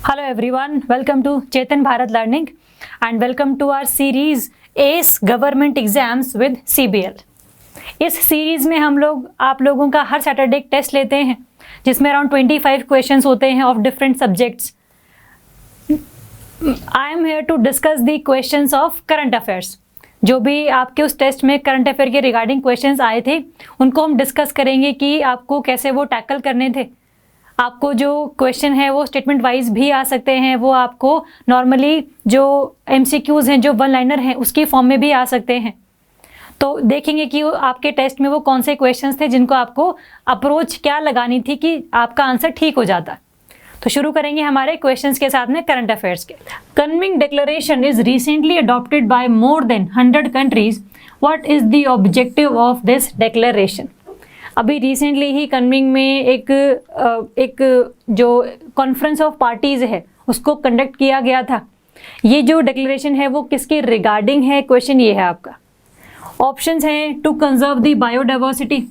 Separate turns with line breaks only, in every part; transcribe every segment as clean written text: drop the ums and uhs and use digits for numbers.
Hello everyone, welcome to Chetan Bharat Learning and welcome to our series ACE Government Exams with CBL। इस series में हम लोग आप लोगों का हर सैटरडे एक टेस्ट लेते हैं जिसमें अराउंड 25 क्वेश्चंस होते हैं of different subjects. I am here to discuss the questions of current affairs. जो भी आपके उस टेस्ट में करंट अफेयर के रिगार्डिंग क्वेश्चंस आए थे उनको हम डिस्कस करेंगे कि आपको कैसे वो टैकल करने थे। आपको जो क्वेश्चन है वो स्टेटमेंट वाइज भी आ सकते हैं, वो आपको नॉर्मली जो एमसीक्यूज़ हैं, जो वन लाइनर हैं, उसकी फॉर्म में भी आ सकते हैं। तो देखेंगे कि आपके टेस्ट में वो कौन से क्वेश्चंस थे जिनको आपको अप्रोच क्या लगानी थी कि आपका आंसर ठीक हो जाता। तो शुरू करेंगे हमारे क्वेश्चंस के साथ में करंट अफेयर्स के। Kunming declaration is recently adopted by more than 100 countries. What is the objective of this declaration? अभी रिसेंटली ही कनमिंग में एक जो कॉन्फ्रेंस ऑफ पार्टीज है उसको कंडक्ट किया गया था। ये जो डिक्लेरेशन है वो किसके रिगार्डिंग है? क्वेश्चन ये है आपका। ऑप्शंस हैं to conserve the biodiversity,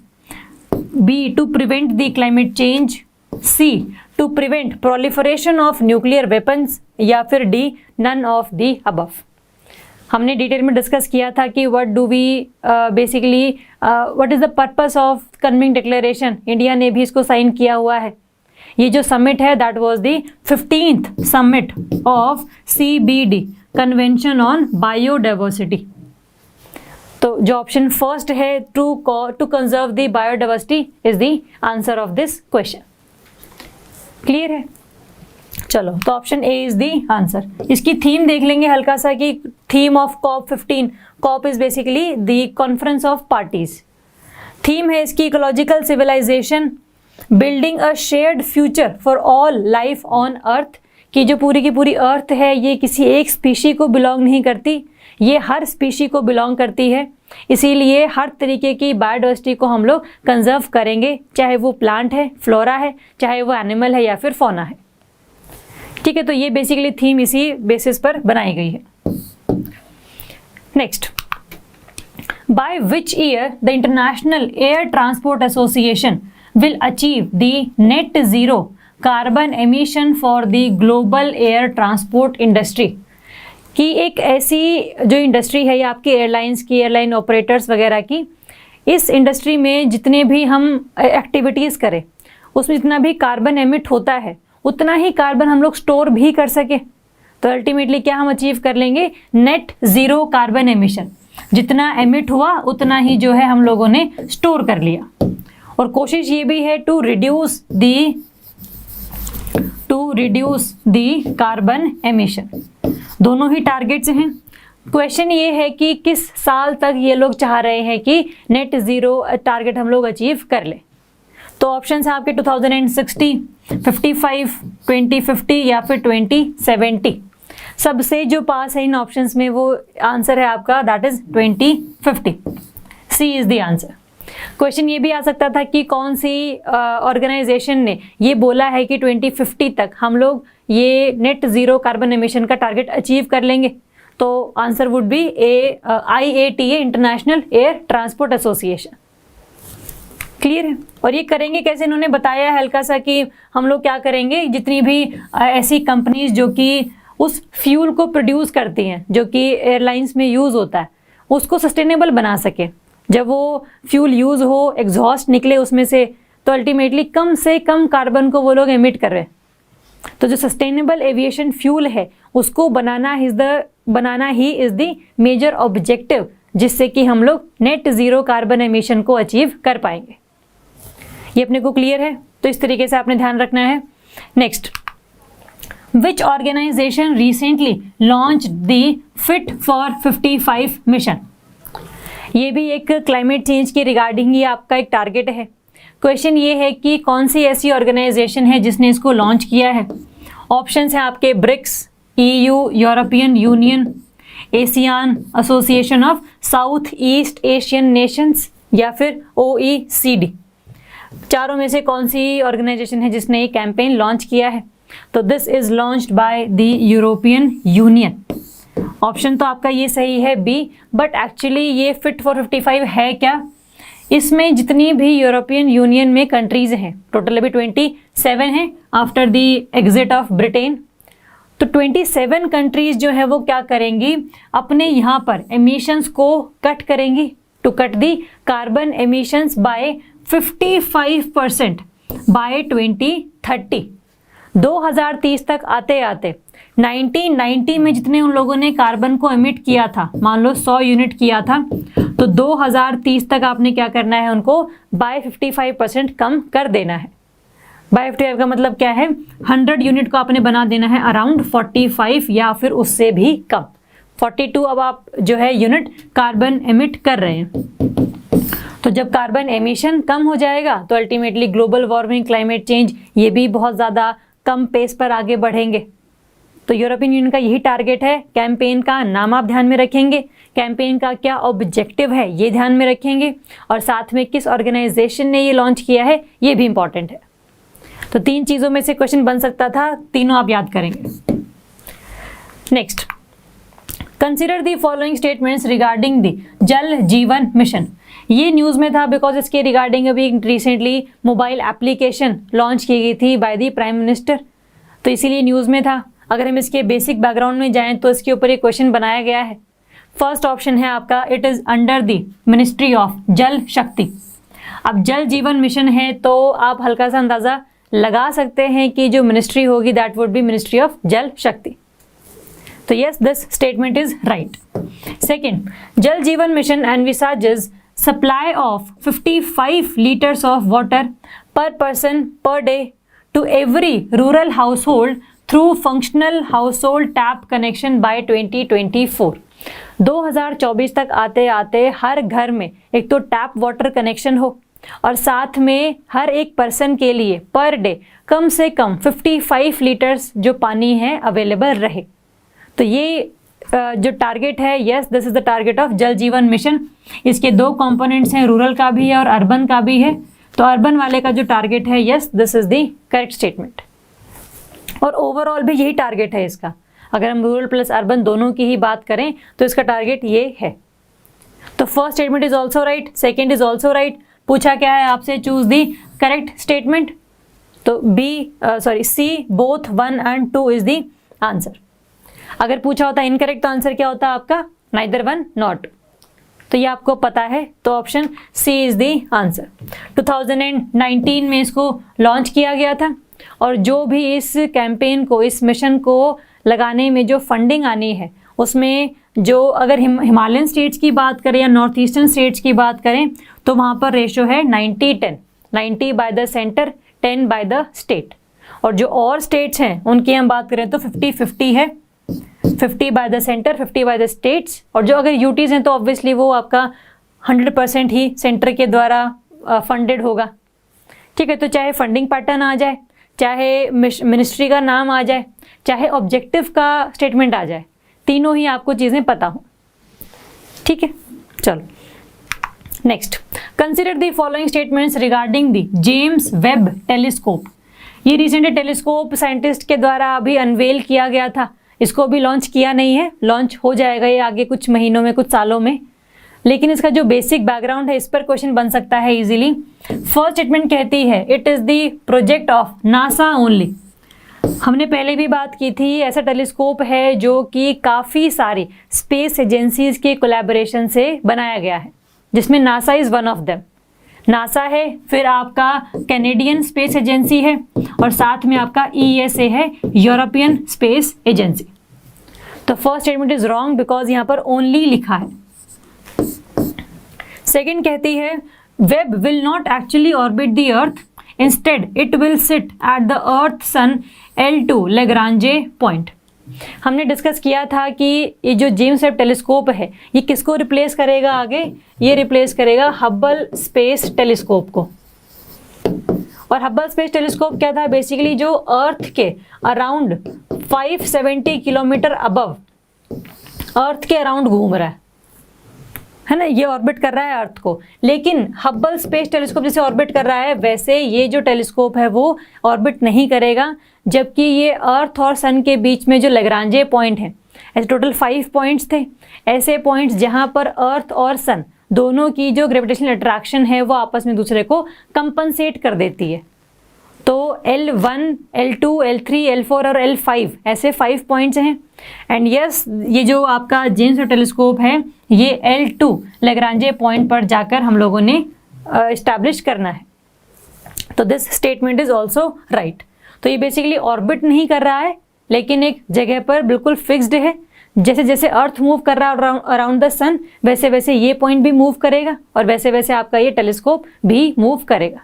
B to prevent the climate change, C to prevent proliferation of nuclear weapons, या फिर D none of the above. हमने डिटेल में डिस्कस किया था कि what do we basically what is the purpose of Kunming declaration. India ने भी इसको साइन किया हुआ है। ये जो समिट है that was the 15th summit of CBD, convention on biodiversity. तो जो ऑप्शन फर्स्ट है to conserve the biodiversity is the answer of this question. Clear है? चलो, तो option A is the answer. इसकी थीम देख लेंगे हल्का सा कि theme of COP15। COP is basically the conference of parties. Theme है इसकी ecological civilisation, building a shared future for all life on earth. कि जो पूरी की पूरी अर्थ है ये किसी एक स्पीशी को बिलोंग नहीं करती, ये हर स्पीशी को बिलोंग करती है। इसीलिए हर तरीके की बायोडाइवर्सिटी को हम लोग कंजर्व करेंगे, चाहे वो प्लांट है, फ्लोरा है, चाहे वो एनिमल है या फिर फौना है। ठीक है, तो ये बेसिकली थीम इसी बेसिस पर बनाई गई है। Next, by which year the international air transport association will achieve the net zero carbon emission for the global air transport industry. कि एक ऐसी जो इंडस्ट्री है या आपकी एयरलाइंस की, एयरलाइन ऑपरेटर्स वगैरह की, इस इंडस्ट्री में जितने भी हम एक्टिविटीज़ करें उसमें जितना भी कार्बन एमिट होता है उतना ही कार्बन हम लोग स्टोर भी कर सके। तो अल्टीमेटली क्या हम अचीव कर लेंगे? Net zero carbon emission. जितना एमिट हुआ उतना ही जो है हम लोगों ने स्टोर कर लिया। और कोशिश ये भी है to reduce the carbon emission. दोनों ही टारगेट्स हैं। क्वेश्चन ये है कि किस साल तक ये लोग चाह रहे हैं कि नेट ज़ीरो टारगेट हम लोग अचीव कर ले। तो ऑप्शन है आपके 2060, 55, 2050 या फिर 2070। सबसे जो पास है इन ऑप्शंस में वो आंसर है आपका that is 2050। C is the answer. Question ये भी आ सकता था कि कौन सी ऑर्गेनाइजेशन ने ये बोला है कि 2050 तक हम लोग ये नेट ज़ीरो कार्बन एमिशन का टारगेट अचीव कर लेंगे। तो answer would be IATA, international air transport association. Clear है? और ये करेंगे कैसे इन्होंने बताया है हल्का सा कि हम लोग क्या करेंगे, जितनी भी ऐसी कंपनीज जो कि उस फ्यूल को प्रोड्यूस करती हैं जो कि एयरलाइंस में यूज़ होता है उसको सस्टेनेबल बना सके। जब वो फ्यूल यूज़ हो, एग्जॉस्ट निकले उसमें से, तो अल्टीमेटली कम से कम कार्बन को वो लोग एमिट कर रहे हैं। तो जो सस्टेनेबल एविएशन फ्यूल है उसको बनाना ही इज़ द मेजर ऑब्जेक्टिव, जिससे कि हम लोग नेट ज़ीरो कार्बन एमिशन को अचीव कर पाएंगे। ये अपने को क्लियर है? तो इस तरीके से आपने ध्यान रखना है। Next, which organisation recently launch the fit for 55 mission. ये भी एक क्लाइमेट चेंज के रिगार्डिंग ही आपका एक टारगेट है। क्वेश्चन ये है कि कौन सी ऐसी ऑर्गेनाइजेशन है जिसने इसको लॉन्च किया है। ऑप्शंस हैं आपके BRICS, EU, European Union, ASEAN, Association of South East Asian Nations, या फिर OECD। चारों में से कौन सी ऑर्गेनाइजेशन है जिसने ये कैंपेन लॉन्च किया है? तो this is launched by the European union. Option तो आपका ये सही है बी, बट एक्चुअली ये फिट फॉर 55 है क्या? इसमें जितनी भी यूरोपियन यूनियन में कंट्रीज हैं, टोटल अभी 27 हैं after the exit of Britain. तो 27 कंट्रीज जो है वो क्या करेंगी, अपने यहाँ पर एमिशंस को कट करेंगी, to cut the carbon emissions by 55% by 2030। 2030 तक आते आते 1990 में जितने उन लोगों ने कार्बन को एमिट किया था, मान लो 100 यूनिट किया था, तो 2030 तक आपने क्या करना है, उनको बाय 55% कम कर देना है। बाय 55 का मतलब क्या है, 100 यूनिट को आपने बना देना है अराउंड 45 या फिर उससे भी कम। 42 अब आप जो है यूनिट कार्बन एमिट कर रहे हैं। तो जब कार्बन एमिशन कम हो जाएगा तो ultimately global warming, climate change, ये भी बहुत ज़्यादा कम पेस पर आगे बढ़ेंगे। तो यूरोपियन यूनियन का यही टारगेट है। कैंपेन का नाम आप ध्यान में रखेंगे, कैंपेन का क्या ऑब्जेक्टिव है ये ध्यान में रखेंगे, और साथ में किस ऑर्गेनाइजेशन ने ये लॉन्च किया है ये भी इंपॉर्टेंट है। तो 3 चीज़ों में से क्वेश्चन बन सकता था, तीनों आप याद करेंगे। Next, consider the following statements regarding the जल जीवन मिशन। ये न्यूज़ में था बिकॉज इसके रिगार्डिंग अभी रिसेंटली मोबाइल एप्लीकेशन लॉन्च की गई थी बाय दी प्राइम मिनिस्टर, तो इसीलिए न्यूज़ में था। अगर हम इसके बेसिक बैकग्राउंड में जाएं तो इसके ऊपर एक क्वेश्चन बनाया गया है। फर्स्ट ऑप्शन है आपका, it is under the ministry of जल शक्ति। अब जल जीवन मिशन है तो आप हल्का सा अंदाज़ा लगा सकते हैं कि जो मिनिस्ट्री होगी that would be ministry of जल शक्ति। तो yes, this statement is right. Second, जल जीवन mission एनविसाजेस supply of 55 liters of water per person per day to every rural household through functional household tap connection by 2024। 2024 तक आते आते हर घर में एक तो टैप वाटर कनेक्शन हो और साथ में हर एक पर्सन के लिए पर डे कम से कम 55 लीटर्स जो पानी है अवेलेबल रहे। तो ये जो टारगेट है, yes this is the target of जल जीवन मिशन। इसके 2 कंपोनेंट्स हैं, रूरल का भी है और अर्बन का भी है। तो अर्बन वाले का जो टारगेट है, yes this is the correct statement. और ओवरऑल भी यही टारगेट है इसका। अगर हम रूरल प्लस अर्बन दोनों की ही बात करें तो इसका टारगेट ये है। तो first statement is also right, second is also right. पूछा क्या है आपसे, चूज दी करेक्ट स्टेटमेंट। तो C both 1 and 2 is the answer. अगर पूछा होता इनकरेक्ट तो आंसर क्या होता आपका, नाइदर 1 नॉट। तो ये आपको पता है तो option C is the answer. 2019 में इसको लॉन्च किया गया था और जो भी इस कैंपेन को, इस मिशन को लगाने में जो फंडिंग आनी है उसमें जो अगर हिमालयन स्टेट्स की बात करें या नॉर्थ ईस्टर्न स्टेट्स की बात करें तो वहाँ पर रेशो है 90-10, 90 by the centre, 10 by the state. और जो और स्टेट्स हैं उनकी हम बात करें तो 50-50 है, 50 by the centre, 50 by the states. और जो अगर यूटीज हैं तो ऑब्वियसली वो आपका 100% ही सेंटर के द्वारा फंडेड होगा। ठीक है, तो चाहे फंडिंग पैटर्न आ जाए, चाहे मिनिस्ट्री का नाम आ जाए, चाहे ऑब्जेक्टिव का स्टेटमेंट आ जाए, तीनों ही आपको चीज़ें पता हो। ठीक है, चलो next, consider the following statements regarding the James Webb telescope. ये रिसेंटली टेलीस्कोप साइंटिस्ट के द्वारा अभी अनवेल किया गया था, इसको अभी लॉन्च किया नहीं है, लॉन्च हो जाएगा ये आगे कुछ महीनों में, कुछ सालों में। लेकिन इसका जो बेसिक बैकग्राउंड है इस पर क्वेश्चन बन सकता है इजीली। फर्स्ट स्टेटमेंट कहती है it is the project of NASA only. हमने पहले भी बात की थी, ऐसा टेलीस्कोप है जो कि काफ़ी सारी स्पेस एजेंसीज के कोलैबोरेशन से बनाया गया है, जिसमें NASA is one of them. NASA है, फिर आपका कैनेडियन स्पेस एजेंसी है और साथ में आपका ESA है, यूरोपियन स्पेस एजेंसी। तो first statement is wrong because यहाँ पर ओनली लिखा है। सेकेंड कहती है Webb will not actually orbit the earth, instead it will sit at the earth sun L2 Lagrange point. हमने डिस्कस किया था कि ये जो जेम्स वेब टेलीस्कोप है ये किसको रिप्लेस करेगा आगे, ये रिप्लेस करेगा हब्बल स्पेस टेलीस्कोप को। और हब्बल स्पेस टेलीस्कोप क्या था, बेसिकली जो अर्थ के अराउंड 570 किलोमीटर अबव अर्थ के अराउंड घूम रहा है ना, ये ऑर्बिट कर रहा है अर्थ को। लेकिन हब्बल स्पेस टेलीस्कोप जैसे ऑर्बिट कर रहा है वैसे ये जो टेलीस्कोप है वो ऑर्बिट नहीं करेगा, जबकि ये अर्थ और सन के बीच में जो लेग्रांजे पॉइंट है, ऐसे टोटल 5 पॉइंट्स थे, ऐसे पॉइंट्स जहां पर अर्थ और सन दोनों की जो ग्रेविटेशनल अट्रैक्शन है वो आपस में दूसरे को कंपनसेट कर देती है। तो L1, L2, L3, L4 और L5 ऐसे 5 पॉइंट्स हैं। एंड यस, ये जो आपका जेम्स वेब टेलीस्कोप है ये L2 लैग्रांजे पॉइंट पर जाकर हम लोगों ने इस्टेब्लिश करना है। तो this statement is also right. तो ये बेसिकली ऑर्बिट नहीं कर रहा है, लेकिन एक जगह पर बिल्कुल फिक्स्ड है। जैसे जैसे अर्थ मूव कर रहा है अराउंड द सन, वैसे वैसे ये पॉइंट भी मूव करेगा और वैसे वैसे आपका ये टेलीस्कोप भी मूव करेगा।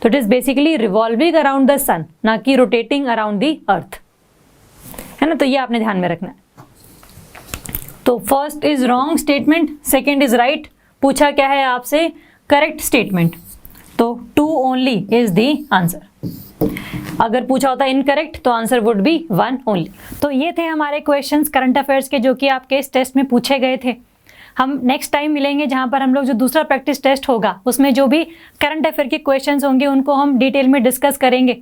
तो it is basically revolving around the sun, ना कि रोटेटिंग अराउंड द अर्थ, है ना। तो ये आपने ध्यान में रखना है। तो first is wrong statement, second is right. पूछा क्या है आपसे? Correct statement. तो 2 ओनली इज द आंसर। अगर पूछा होता इनकरेक्ट तो आंसर वुड बी 1 ओनली। तो ये थे हमारे क्वेश्चंस करंट अफेयर्स के जो कि आपके इस टेस्ट में पूछे गए थे। हम नेक्स्ट टाइम मिलेंगे जहां पर हम लोग जो दूसरा प्रैक्टिस टेस्ट होगा उसमें जो भी करंट अफेयर के क्वेश्चंस होंगे उनको हम डिटेल में डिस्कस करेंगे।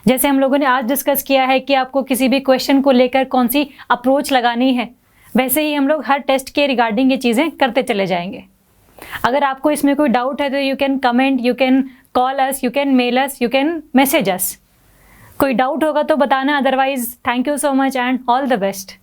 जैसे हम लोगों ने आज डिस्कस किया है कि आपको किसी भी क्वेश्चन को लेकर कौन सी अप्रोच लगानी है, वैसे ही हम लोग हर टेस्ट के रिगार्डिंग ये चीज़ें करते चले जाएंगे। अगर आपको इसमें कोई डाउट है तो you can comment, you can call us, you can mail us, you can message us. कोई डाउट होगा तो बताना, otherwise thank you so much and all the best.